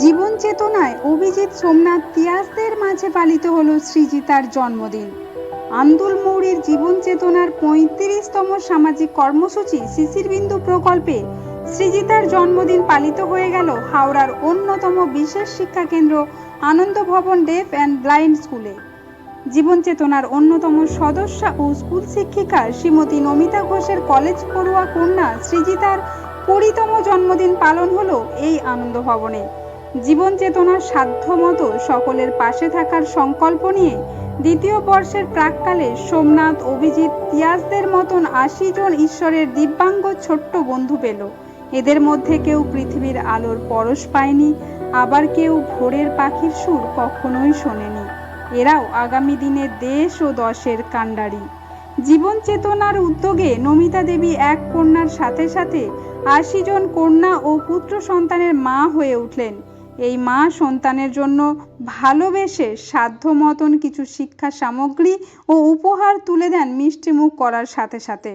জীবন চেতনায় অভিজিৎ সোমনাথ তিয়াসদের মাঝে পালিত হল সৃজিতার জন্মদিন। আন্দুল মৌরির জীবন চেতনার ৩৫তম সামাজিক কর্মসূচি শিশির বিন্দু প্রকল্পে সৃজিতার জন্মদিন পালিত হয়ে গেল হাওড়ার অন্যতম বিশেষ শিক্ষা কেন্দ্র আনন্দ ভবন ডেফ অ্যান্ড ব্লাইন্ড স্কুলে। জীবন চেতনার অন্যতম সদস্যা ও স্কুল শিক্ষিকা শ্রীমতী নমিতা ঘোষের কলেজ পড়ুয়া কন্যা সৃজিতার ২০তম জন্মদিন পালন হলো এই আনন্দ ভবনে। জীবন চেতনার সাধ্যমতো সকলের পাশে থাকার সংকল্প নিয়ে দ্বিতীয় বর্ষের প্রাক্কালে সোমনাথ অভিজিৎ তিয়াসদের মতন ৮০ জন ঈশ্বরের দিব্যাঙ্গ ছোট্ট বন্ধু পেল। এদের মধ্যে কেউ পৃথিবীর আলোর পরশ পায়নি, আবার কেউ ভোরের পাখির সুর কখনোই শোনেনি। এরাও আগামী দিনে দেশ ও দশের কাণ্ডারি। জীবন চেতনার উদ্যোগে নমিতা দেবী এক কন্যার সাথে সাথে ৮০ জন কন্যা ও পুত্র সন্তানের মা হয়ে উঠলেন। এই মা সন্তানের জন্য ভালোবেসে সাধ্য মতন কিছু শিক্ষা সামগ্রী ও উপহার তুলে দেন মিষ্টিমুখ করার সাথে সাথে।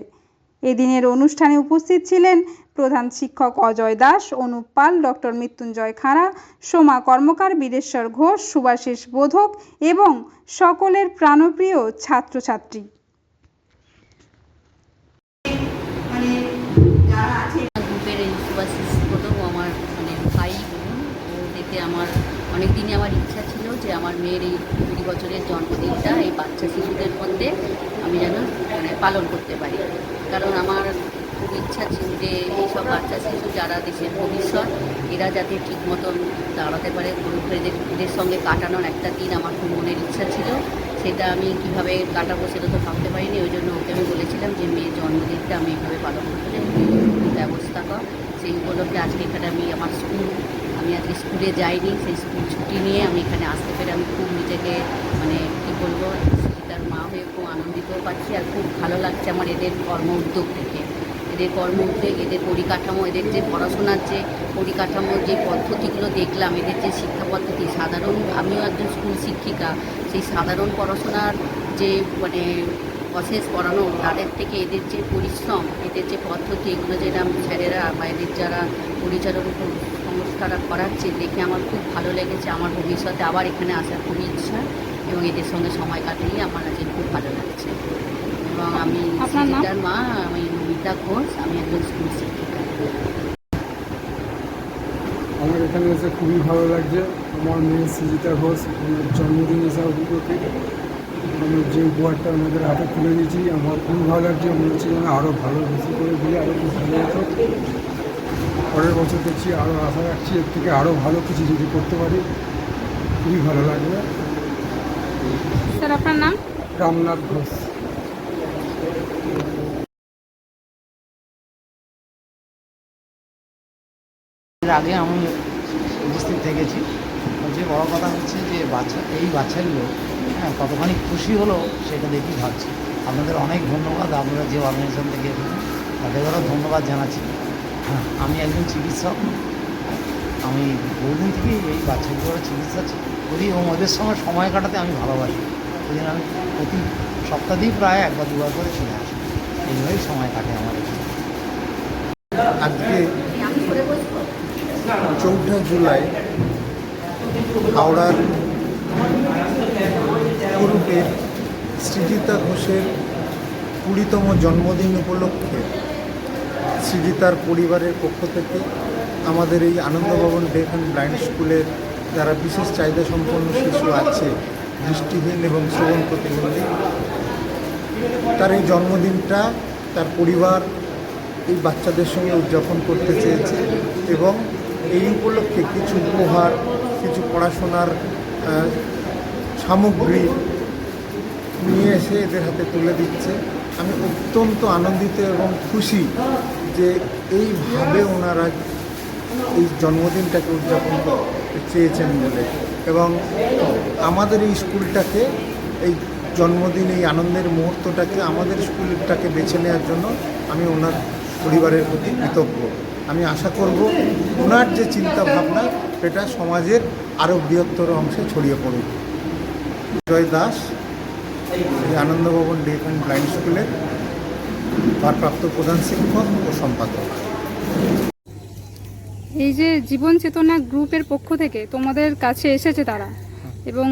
এদিনের অনুষ্ঠানে উপস্থিত ছিলেন প্রধান শিক্ষক অজয় দাস, অনুপ পাল, ডক্টর মৃত্যুঞ্জয় খাঁড়া, সোমা কর্মকার, বীরেশ্বর ঘোষ, সুভাষিস বোধক এবং সকলের প্রাণপ্রিয় ছাত্রছাত্রী। আমার অনেক দিনই আমার ইচ্ছা ছিল যে আমার মেয়ের এই ২০ বছরের জন্মদিনটা এই বাচ্চা শিশুদের মধ্যে আমি যেন পালন করতে পারি। কারণ আমার খুব ইচ্ছা ছিল যে এইসব বাচ্চা শিশু যারা দেশের ভবিষ্যৎ, এরা যাতে ঠিক মতন দাঁড়াতে পারে, এদের সঙ্গে কাটানোর একটা দিন আমার খুব মনের ইচ্ছা ছিল। সেটা আমি কীভাবে কাটাবো সেটা তো ভাবতে পারিনি। ওই জন্য ওকে আমি বলেছিলাম যে মেয়ের জন্মদিনটা আমি এইভাবে পালন করতে ব্যবস্থা কর। সেই উপলক্ষে আজকে এখানে আমি আমার আমি আজকে স্কুলে যাইনি, সেই স্কুল ছুটি নিয়ে আমি এখানে আসতে পেরে আমি খুব নিজেকে কী বলবো, তার মা হয়ে খুব আনন্দিতও পাচ্ছি আর খুব ভালো লাগছে আমার এদের কর্ম উদ্যোগ থেকে। এদের কর্ম উদ্যোগ, এদের পরিকাঠামো, এদের যে পড়াশোনার যে পরিকাঠামো, যে পদ্ধতিগুলো দেখলাম, এদের যে শিক্ষা পদ্ধতি সাধারণ, আমিও একজন স্কুল শিক্ষিকা, সেই সাধারণ পড়াশোনার যে প্রসেস পড়ানো, তাদের থেকে এদের যে পরিশ্রম, এদের যে পদ্ধতি, এগুলো যেটা স্যারেরা বা এদের যারা পরিচালক সংস্থারা করাচ্ছে দেখে আমার খুব ভালো লেগেছে। আমার ভবিষ্যতে আবার এখানে আসার খুবই ইচ্ছা এবং এদের সঙ্গে সময় কাটিয়ে আমার আজকে খুব ভালো লাগছে। এবং আমি সৃজিতার মা, আমি নমিতা ঘোষ, আমি একজন স্কুল শিক্ষিকা। আমার এখানে এসে খুবই ভালো লাগছে। আমার মেয়ে সৃজিতা ঘোষ জন্মদিন হিসাবে আমি যে উপহারটা আমাদের হাতে তুলে দিয়েছি, আমার খুবই ভালো লাগছে। মনে হচ্ছে যেন আরও ভালো বেশি করে দিলে আরও খুব ভালো হতো। পরের বছর দেখছি, আরও আশা রাখছি এর থেকে আরও ভালো কিছু যদি করতে পারি খুবই ভালো লাগবে। স্যার, আপনার নাম? রামনাথ ঘোষ। এর আগে আমি উপস্থিত থেকেছি। সবচেয়ে বড় কথা হচ্ছে যে এই বাচ্চাগুলো কতখানি খুশি হলো সেটা দেখেই ভাবছি। আপনাদের অনেক ধন্যবাদ, আপনারা যে অর্গানাইজেশন থেকে এসেছেন তাদেরও ধন্যবাদ জানাচ্ছি। আমি একজন চিকিৎসক, আমি বহুদিন থেকেই এই বাচ্চাগুলোর চিকিৎসা করি এবং ওদের সঙ্গে সময় কাটাতে আমি ভালোবাসি। ওই জন্য আমি প্রতি সপ্তাহেই প্রায় একবার দুবার করে চলে আসি। এইভাবেই সময় কাটে আমার এখানে। আজকে ৪ঠা জুলাই হাওড়ার কুরুপের সৃজিতা ঘোষের ২০তম জন্মদিন উপলক্ষে সৃজিতার পরিবারের পক্ষ থেকে আমাদের এই আনন্দ ভবন ডেফ অ্যান্ড ব্লাইন্ড স্কুলের যারা বিশেষ চাহিদা সম্পন্ন শিশু আছে, দৃষ্টিহীন এবং শ্রবণ প্রতিবন্ধী, তার এই জন্মদিনটা তার পরিবার এই বাচ্চাদের সঙ্গে উদযাপন করতে চেয়েছে এবং এই উপলক্ষে কিছু উপহার, কিছু পড়াশোনার সামগ্রী নিয়ে এসে এদের হাতে তুলে দিচ্ছে। আমি অত্যন্ত আনন্দিত এবং খুশি যে এইভাবে ওনারা এই জন্মদিনটাকে উদযাপন করতে চেয়েছেন বলে, এবং আমাদের এই স্কুলটাকে, এই জন্মদিন, এই আনন্দের মুহূর্তটাকে, আমাদের স্কুলটাকে বেছে নেওয়ার জন্য আমি ওনার পরিবারের প্রতি কৃতজ্ঞ। আমি আশা করব ওনার যে চিন্তা ভাবনা সেটা সমাজের আরও বৃহত্তর অংশে ছড়িয়ে পড়ুক। অজয় দাস, এই আনন্দ ভবন ডেফ অ্যান্ড ব্লাইন্ড স্কুলের ভারপ্রাপ্ত প্রধান শিক্ষক ও সম্পাদক। এই যে জীবন চেতনা গ্রুপের পক্ষ থেকে তোমাদের কাছে এসেছে তারা এবং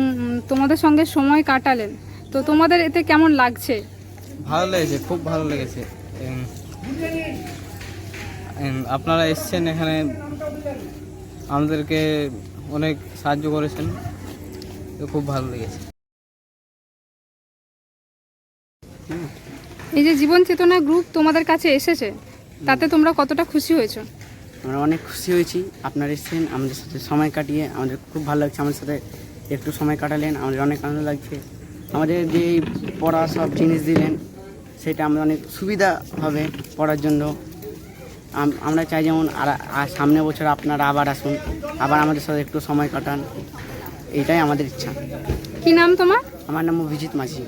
তোমাদের সঙ্গে সময় কাটালেন, তো তোমাদের এতে কেমন লাগছে? ভালো লেগেছে, খুব ভালো লেগেছে। আপনারা এসছেন এখানে, আমাদেরকে অনেক সাহায্য করেছেন, তো খুব ভালো লেগেছে। এই যে জীবন চেতনা গ্রুপ তোমাদের কাছে এসেছে, তাতে তোমরা কতটা খুশি হয়েছো? আমরা অনেক খুশি হয়েছি, আপনারা এসেছেন আমাদের সাথে সময় কাটিয়ে আমাদের খুব ভালো লাগছে। আমাদের সাথে একটু সময় কাটালেন, আমাদের অনেক আনন্দ লাগছে। আমাদের যে পড়া সব জিনিস দিলেন, সেটা আমাদের অনেক সুবিধা হবে পড়ার জন্য। আমরা চাই যেমন আর সামনে বছর আপনারা আবার আসুন, আবার আমাদের সাথে একটু সময় কাটান, এইটাই আমাদের ইচ্ছা। কি নাম তোমার? আমার নাম অভিজিৎ মাঝি।